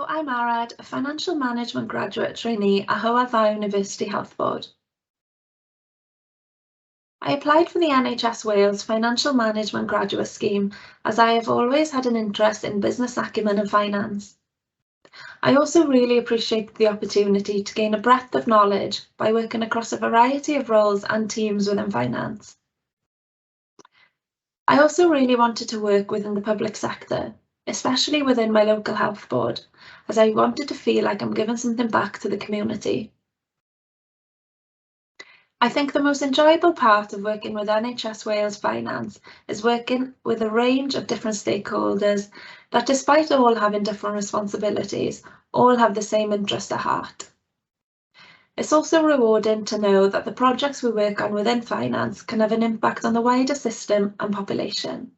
I'm Mared, a financial management graduate trainee at Rheoli University Health Board. I applied for the NHS Wales Financial Management Graduate Scheme as I have always had an interest in business acumen and finance. I also really appreciated the opportunity to gain a breadth of knowledge by working across a variety of roles and teams within finance. I also really wanted to work within the public sector, especially within my local health board, as I wanted to feel like I'm giving something back to the community. I think the most enjoyable part of working with NHS Wales Finance is working with a range of different stakeholders that, despite all having different responsibilities, all have the same interest at heart. It's also rewarding to know that the projects we work on within finance can have an impact on the wider system and population.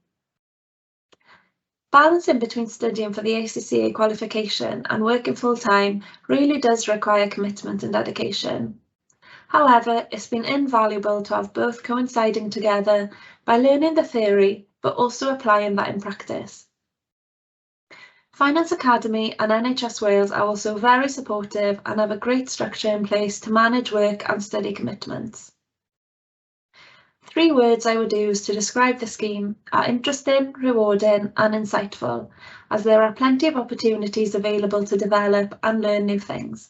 Balancing between studying for the ACCA qualification and working full-time really does require commitment and dedication. However, it's been invaluable to have both coinciding together by learning the theory, but also applying that in practice. Finance Academy and NHS Wales are also very supportive and have a great structure in place to manage work and study commitments. 3 words I would use to describe the scheme are interesting, rewarding and insightful, as there are plenty of opportunities available to develop and learn new things.